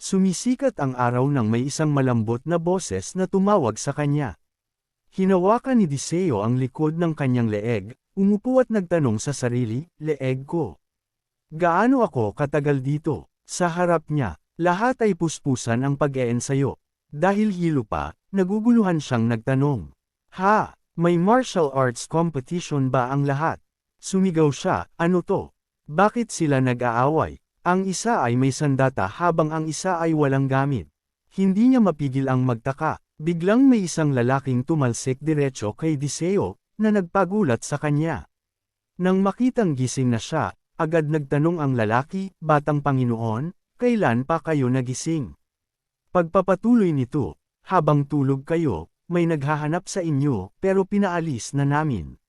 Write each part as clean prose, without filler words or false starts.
Sumisikat ang araw nang may isang malambot na boses na tumawag sa kanya. Hinawakan ni Diseo ang likod ng kanyang leeg, umupo at nagtanong sa sarili, leeg ko. Gaano ako katagal dito? Sa harap niya, lahat ay puspusan ang pag-eensayo. Dahil hilo pa, naguguluhan siyang nagtanong. Ha, may martial arts competition ba ang lahat? Sumigaw siya, ano to? Bakit sila nag-aaway? Ang isa ay may sandata habang ang isa ay walang gamit. Hindi niya mapigil ang magtaka. Biglang may isang lalaking tumalsik diretso kay Diseo, na nagpagulat sa kanya. Nang makitang gising na siya, agad nagtanong ang lalaki, Batang Panginoon, kailan pa kayo nagising? Pagpapatuloy nito, habang tulog kayo, may naghahanap sa inyo, pero pinaalis na namin.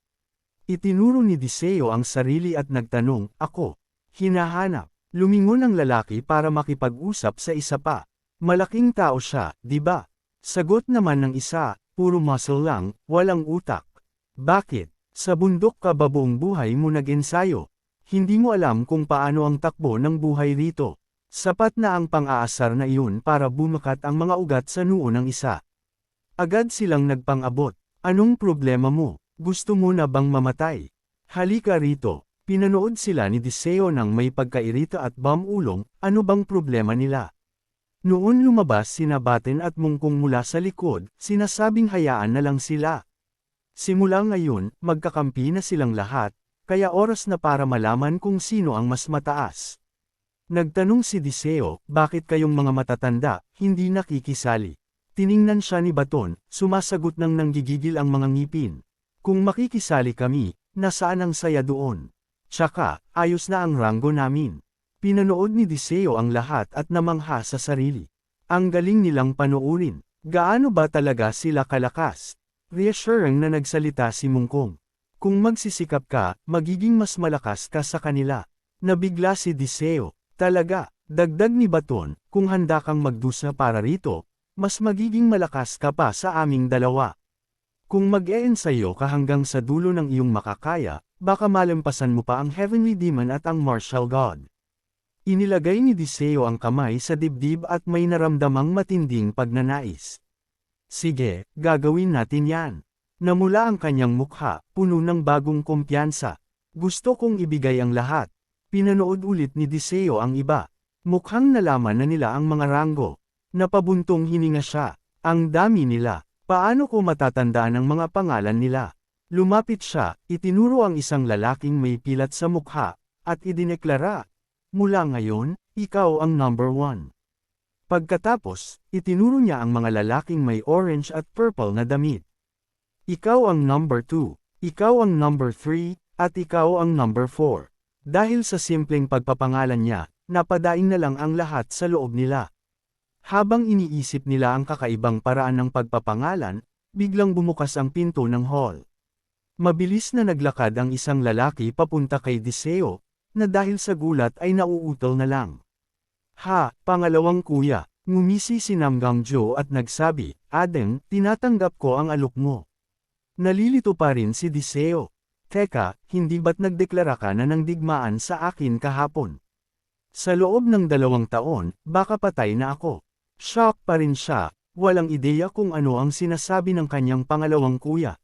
Itinuro ni Diseo ang sarili at nagtanong, ako, hinahanap. Lumingon ang lalaki para makipag-usap sa isa pa. Malaking tao siya, di ba? Sagot naman ng isa, puro muscle lang, walang utak. Bakit? Sa bundok ka ba buong buhay mo nag-ensayo? Hindi mo alam kung paano ang takbo ng buhay rito. Sapat na ang pang-aasar na iyon para bumakat ang mga ugat sa noo ng isa. Agad silang nagpang-abot. Anong problema mo? Gusto mo na bang mamatay? Halika rito. Pinanood sila ni Diseo nang may pagkairita at bamulong, ano bang problema nila? Noon lumabas sina Baten at Mungkong mula sa likod, sinasabing hayaan na lang sila. Simula ngayon, magkakampi na silang lahat, kaya oras na para malaman kung sino ang mas mataas. Nagtanong si Diseo, bakit kayong mga matatanda, hindi nakikisali? Tiningnan siya ni Baton, sumasagot ng nanggigigil ang mga ngipin. Kung makikisali kami, nasaan ang saya doon? Tsaka, ayos na ang ranggo namin. Pinanood ni Diseo ang lahat at namangha sa sarili. Ang galing nilang panoorin. Gaano ba talaga sila kalakas? Reassuring na nagsalita si Mungkong. Kung magsisikap ka, magiging mas malakas ka sa kanila. Nabigla si Diseo. Talaga, dagdag ni Baton, kung handa kang magdusa para rito, mas magiging malakas ka pa sa aming dalawa. Kung mag-eensayo ka hanggang sa dulo ng iyong makakaya, baka malampasan mo pa ang Heavenly Demon at ang Martial God. Inilagay ni Diseo ang kamay sa dibdib at may naramdamang matinding pagnanais. Sige, gagawin natin yan. Namula ang kanyang mukha, puno ng bagong kumpiyansa. Gusto kong ibigay ang lahat. Pinanood ulit ni Diseo ang iba. Mukhang nalaman na nila ang mga ranggo. Napabuntong hininga siya. Ang dami nila. Paano ko matatandaan ang mga pangalan nila? Lumapit siya, itinuro ang isang lalaking may pilat sa mukha, at idineklara, mula ngayon, ikaw ang number 1. Pagkatapos, itinuro niya ang mga lalaking may orange at purple na damit. Ikaw ang number 2, ikaw ang number 3, at ikaw ang number 4. Dahil sa simpleng pagpapangalan niya, napadaing na lang ang lahat sa loob nila. Habang iniisip nila ang kakaibang paraan ng pagpapangalan, biglang bumukas ang pinto ng hall. Mabilis na naglakad ang isang lalaki papunta kay Diseo, na dahil sa gulat ay nauutol na lang. Ha, pangalawang kuya, ngumisi si Namgangjo at nagsabi, Adeng, tinatanggap ko ang alok mo. Nalilito pa rin si Diseo. Teka, hindi ba't nagdeklara ka na ng digmaan sa akin kahapon? Sa loob ng 2 taon, baka patay na ako. Shock pa rin siya, walang ideya kung ano ang sinasabi ng kanyang pangalawang kuya.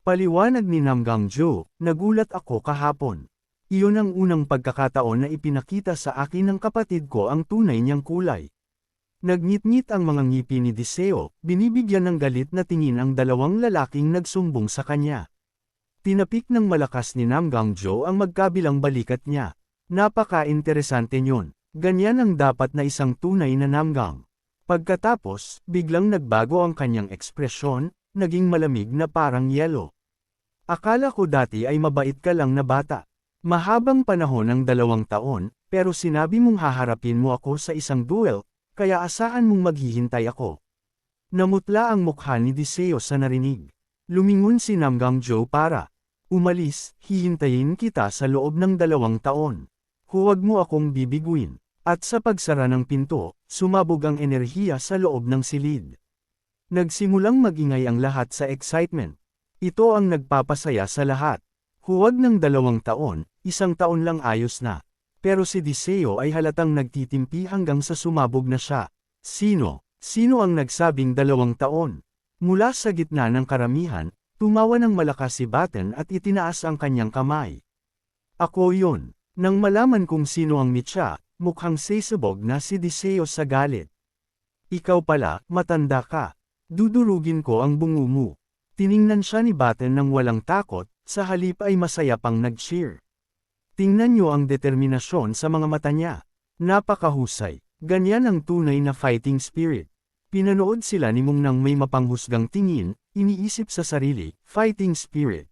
Paliwanag ni Namgangjo, nagulat ako kahapon. Iyon ang unang pagkakataon na ipinakita sa akin ng kapatid ko ang tunay niyang kulay. Nagngit-ngit ang mga ngipin ni Diseo, binibigyan ng galit na tingin ang dalawang lalaking nagsumbong sa kanya. Tinapik ng malakas ni Namgangjo ang magkabilang balikat niya. Napaka-interesante niyon. Ganyan ang dapat na isang tunay na Namgang. Pagkatapos, biglang nagbago ang kanyang ekspresyon, naging malamig na parang yelo. Akala ko dati ay mabait ka lang na bata. Mahabang panahon ng 2 taon, pero sinabi mong haharapin mo ako sa isang duel, kaya asahan mong maghihintay ako. Namutla ang mukha ni Diseo sa narinig. Lumingon si Namgangjo para umalis, hihintayin kita sa loob ng 2 taon. Huwag mo akong bibiguin. At sa pagsara ng pinto, sumabog ang enerhiya sa loob ng silid. Nagsimulang magingay ang lahat sa excitement. Ito ang nagpapasaya sa lahat. Huwag ng 2 taon, 1 taon lang ayos na. Pero si Diseo ay halatang nagtitimpi hanggang sa sumabog na siya. Sino? Sino ang nagsabing 2 taon? Mula sa gitna ng karamihan, tumawa ng malakas si Batten at itinaas ang kanyang kamay. Ako yun. Nang malaman kung sino ang mitya, mukhang sasabog na si Diseo sa galit. Ikaw pala, matanda ka. Dudurugin ko ang bungo mo. Tiningnan siya ni Batten ng walang takot, sa halip ay masaya pang nag-cheer. Tingnan niyo ang determinasyon sa mga mata niya. Napakahusay. Ganyan ang tunay na fighting spirit. Pinanood sila ni Mong nang may mapanghusgang tingin, iniisip sa sarili, fighting spirit.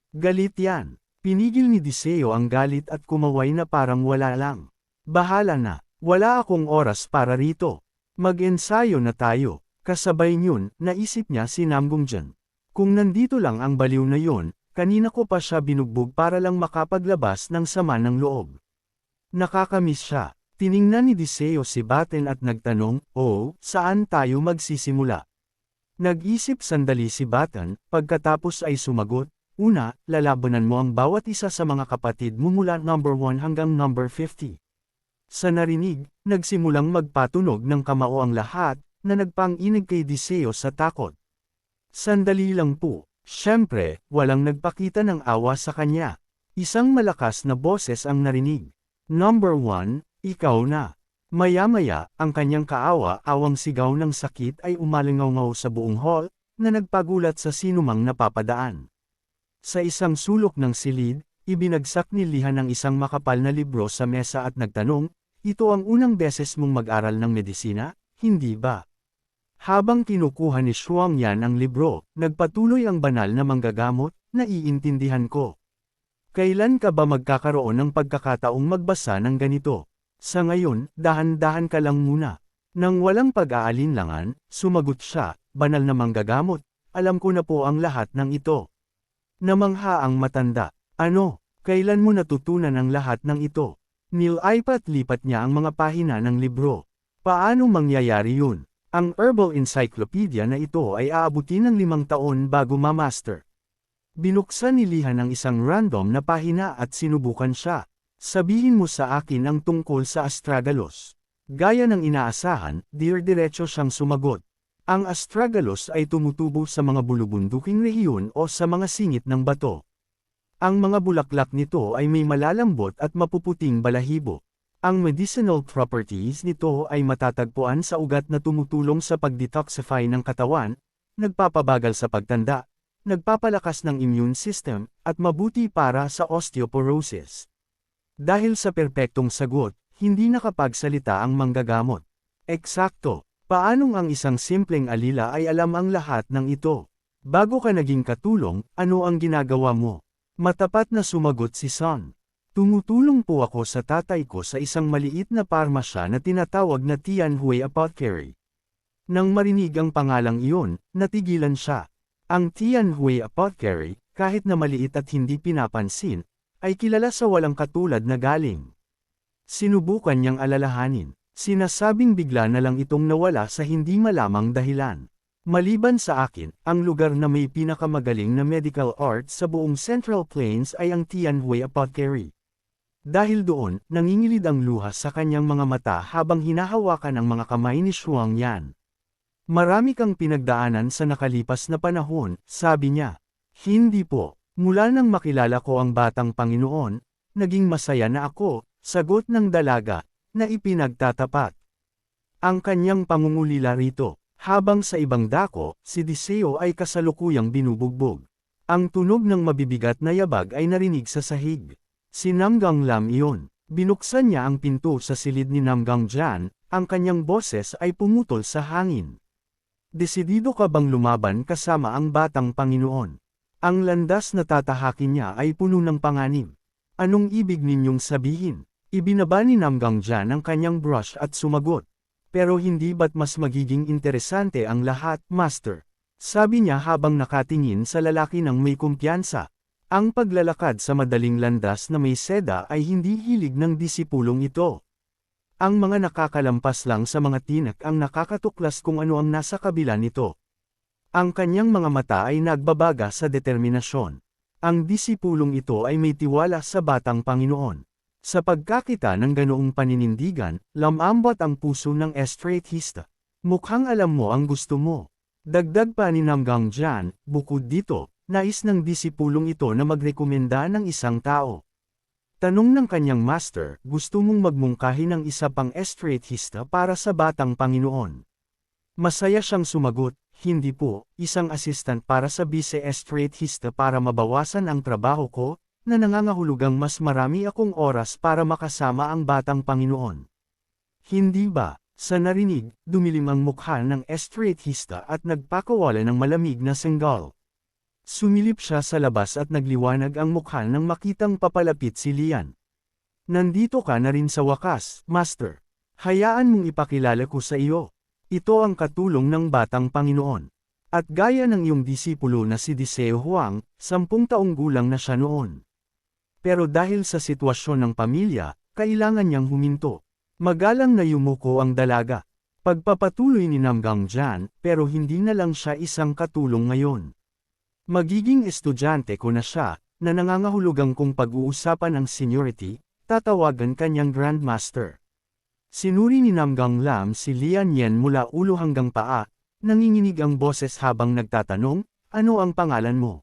Galit yan. Pinigil ni Diseo ang galit at kumaway na parang wala lang. Bahala na, wala akong oras para rito. Mag-ensayo na tayo. Kasabay niyon, naisip niya si Namgongjan. Kung nandito lang ang baliw na yon, kanina ko pa siya binugbog para lang makapaglabas ng sama ng loob. Nakakamiss siya. Tiningnan ni Diseo si Batten at nagtanong, "Oh, saan tayo magsisimula?" Nag-isip sandali si Batten, pagkatapos ay sumagot, "Una, lalabanan mo ang bawat isa sa mga kapatid mo mula number 1 hanggang number 50. Sa narinig, nagsimulang magpatunog ng kamao ang lahat, na nagpanginig kay Diseo sa takot. Sandali lang po. Siyempre, walang nagpakita ng awa sa kanya. Isang malakas na boses ang narinig. Number 1, ikaw na. Maya-maya, ang kanyang kaawa-awang sigaw ng sakit ay umalingaw sa buong hall, na nagpagulat sa sinumang napapadaan. Sa isang sulok ng silid, ibinagsak ni Lihan ang isang makapal na libro sa mesa at nagtanong, "Ito ang unang beses mong mag-aral ng medisina, hindi ba?" Habang kinukuha ni Shuang Yan ang libro, nagpatuloy ang banal na manggagamot, "Naiintindihan ko. Kailan ka ba magkakaroon ng pagkakataong magbasa ng ganito? Sa ngayon, dahan-dahan ka lang muna." Nang walang pag-aalinlangan, sumagot siya, "Banal na manggagamot, alam ko na po ang lahat ng ito." Namangha ang matanda. "Ano? Kailan mo natutunan ang lahat ng ito?" Nilipat-lipat niya ang mga pahina ng libro. "Paano mangyayari yun? Ang herbal encyclopedia na ito ay aabutin ng 5 taon bago ma-master." Binuksan ni Lihan ang isang random na pahina at sinubukan siya. "Sabihin mo sa akin ang tungkol sa astragalus." Gaya ng inaasahan, diretso siyang sumagot. Ang astragalus ay tumutubo sa mga bulubunduking rehiyon o sa mga singit ng bato. Ang mga bulaklak nito ay may malalambot at mapuputing balahibo. Ang medicinal properties nito ay matatagpuan sa ugat na tumutulong sa pag-detoxify ng katawan, nagpapabagal sa pagtanda, nagpapalakas ng immune system, at mabuti para sa osteoporosis. Dahil sa perpektong sagot, hindi nakapagsalita ang manggagamot. Eksakto. Paanong ang isang simpleng alila ay alam ang lahat ng ito? Bago ka naging katulong, ano ang ginagawa mo? Matapat na sumagot si Son. "Tumutulong po ako sa tatay ko sa isang maliit na parmasya na tinatawag na Tianhui Apothecary." Nang marinig ang pangalang iyon, natigilan siya. Ang Tianhui Apothecary, kahit na maliit at hindi pinapansin, ay kilala sa walang katulad na galing. Sinubukan niyang alalahanin. Sinasabing bigla na lang itong nawala sa hindi malamang dahilan. Maliban sa akin, ang lugar na may pinakamagaling na medical art sa buong Central Plains ay ang Tianhui Apothecary. Dahil doon, nangingilid ang luha sa kanyang mga mata habang hinahawakan ang mga kamay ni Shuang Yan. "Marami kang pinagdaanan sa nakalipas na panahon," sabi niya. "Hindi po. Mula nang makilala ko ang batang Panginoon, naging masaya na ako," sagot ng dalaga, na ipinagtatapat. Ang kanyang pangungulila rito, habang sa ibang dako, si Diseo ay kasalukuyang binubugbog. Ang tunog ng mabibigat na yabag ay narinig sa sahig. Si Namgang Lam iyon. Binuksan niya ang pinto sa silid ni Namgang Jan, ang kanyang boses ay pumutol sa hangin. "Desidido ka bang lumaban kasama ang batang Panginoon?" Ang landas na tatahakin niya ay puno ng panganib. "Anong ibig ninyong sabihin?" Ibinaba ni Namgang Jan ang kanyang brush at sumagot. "Pero hindi ba't mas magiging interesante ang lahat, Master?" Sabi niya habang nakatingin sa lalaki ng may kumpiyansa. Ang paglalakad sa madaling landas na may seda ay hindi hilig ng disipulong ito. Ang mga nakakalampas lang sa mga tinak ang nakakatuklas kung ano ang nasa kabila nito. Ang kanyang mga mata ay nagbabaga sa determinasyon. Ang disipulong ito ay may tiwala sa batang Panginoon. Sa pagkakita ng ganoong paninindigan, lamambot ang puso ng estratista. Mukhang alam mo ang gusto mo. Dagdag pa ni Namgang Jan, bukod dito, nais ng disipulong ito na magrekomenda ng isang tao. Tanong ng kanyang master, gusto mong magmungkahi ng isa pang estratista para sa batang Panginoon. Masaya siyang sumagot, hindi po, isang assistant para sa vice-estratista para mabawasan ang trabaho ko, na nangangahulugang mas marami akong oras para makasama ang batang Panginoon. Hindi ba? Sa narinig, dumilim ang mukha ng estratista at nagpakawala ng malamig na senggal. Sumilip siya sa labas at nagliwanag ang mukha nang makitang papalapit si Lian. Nandito ka na rin sa wakas, Master. Hayaan mong ipakilala ko sa iyo. Ito ang katulong ng batang Panginoon. At gaya ng iyong disipulo na si Diseo Huang, 10 taong gulang na siya noon. Pero dahil sa sitwasyon ng pamilya, kailangan niyang huminto. Magalang na yumuko ang dalaga. Pagpapatuloy ni Namgang Jan, pero hindi na lang siya isang katulong ngayon. Magiging estudyante ko na siya, na nangangahulugang kung pag-uusapan ang seniority, tatawagan kanyang Grandmaster. Sinuri ni Namgang Lam si Lian Yen mula ulo hanggang paa, nanginginig ang boses habang nagtatanong, ano ang pangalan mo?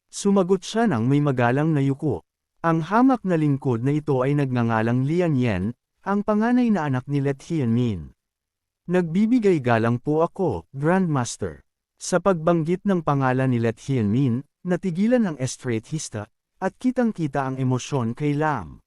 Sumagot siya nang may magalang na yuko. Ang hamak na lingkod na ito ay nagngangalang Lian Yen, ang panganay na anak ni Let Hian-min. Nagbibigay galang po ako, Grandmaster. Sa pagbanggit ng pangalan ni Let Hian-min, natigilan ang estratista, at kitang-kita ang emosyon kay Lam.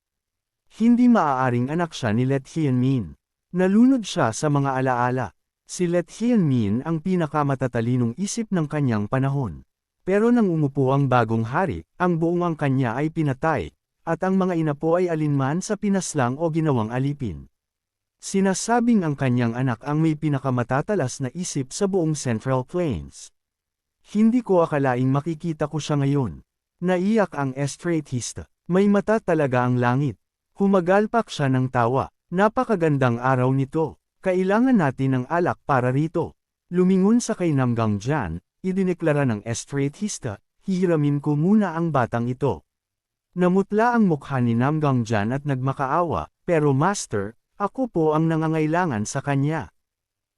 Hindi maaaring anak siya ni Let Hian-min. Nalunod siya sa mga alaala. Si Let Hian-min ang pinakamatalinong isip ng kanyang panahon. Pero nang umupo ang bagong hari, ang buong ang kanya ay pinatay, at ang mga inapo ay alinman sa pinaslang o ginawang alipin. Sinasabing ang kanyang anak ang may pinakamatatalas na isip sa buong Central Plains. Hindi ko akalaing makikita ko siya ngayon. Naiyak ang estratista. May mata talaga ang langit. Humagalpak siya ng tawa. Napakagandang araw nito. Kailangan natin ng alak para rito. Lumingon sa kay Namgang Jan, idineklara ng estratista, hihiramin ko muna ang batang ito. Namutla ang mukha ni Namgang Jan at nagmakaawa, pero Master, ako po ang nangangailangan sa kanya.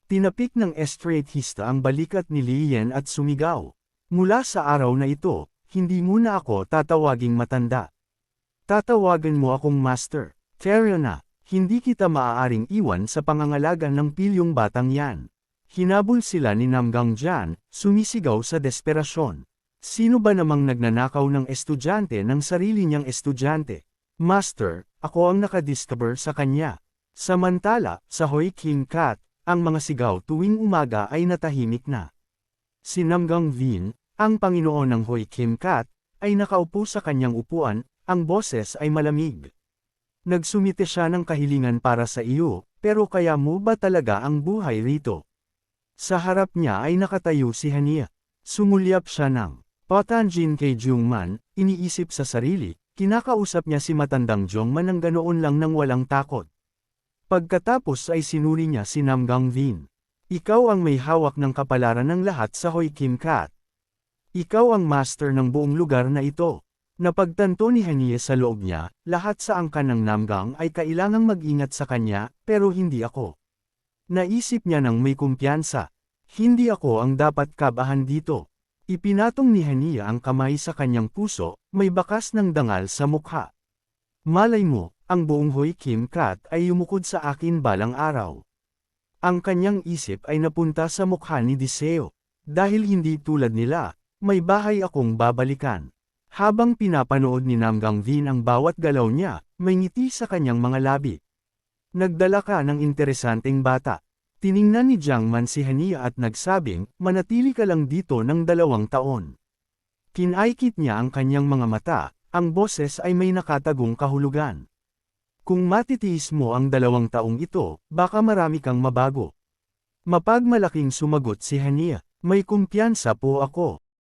Tinapik ng estratista ang balikat ni Lian at sumigaw. Mula sa araw na ito, hindi muna ako tatawaging matanda. Tatawagan mo akong Master. Kaya na, hindi kita maaaring iwan sa pangangalaga ng pilyong batang yan. Hinabol sila ni Namgang Jan, sumisigaw sa desperasyon. Sino ba namang nagnanakaw ng estudyante ng sarili niyang estudyante? Master, ako ang nakadiscover sa kanya. Samantala, sa Hoi King Cat, ang mga sigaw tuwing umaga ay natahimik na. Si Namgang Vin, ang Panginoon ng Hoi King Cat, ay nakaupo sa kanyang upuan, ang boses ay malamig. Nagsumite siya ng kahilingan para sa iyo, pero kaya mo ba talaga ang buhay rito? Sa harap niya ay nakatayo si Hania. Sumulyap siya ng patanjin kay Jungman, iniisip sa sarili, kinakausap niya si matandang Jungman ng ganoon lang nang walang takot. Pagkatapos ay sinuri niya si Namgang Vin. Ikaw ang may hawak ng kapalaran ng lahat sa Hoi Kim Cat. Ikaw ang master ng buong lugar na ito. Napagtanto ni Hania sa loob niya, lahat sa angkan ng Namgang ay kailangang mag-ingat sa kanya, pero hindi ako. Naisip niya nang may kumpiyansa. Hindi ako ang dapat kabahan dito. Ipinatong ni Hania ang kamay sa kanyang puso, may bakas ng dangal sa mukha. Malay mo, ang buong Hoi Kim Cat ay yumukod sa akin balang araw. Ang kanyang isip ay napunta sa mukha ni Diseo. Dahil hindi tulad nila, may bahay akong babalikan. Habang pinapanood ni Namgang Vin ang bawat galaw niya, may ngiti sa kanyang mga labi. Nagdala ka ng interesanteng bata. Tiningnan ni Jiangman si Hania at nagsabing, manatili ka lang dito ng 2 taon. Kinaykit niya ang kanyang mga mata, ang boses ay may nakatagong kahulugan. Kung matitiis mo ang 2 taong ito, baka marami kang mabago. Mapagmalaking sumagot si Hania, may kumpiyansa po ako.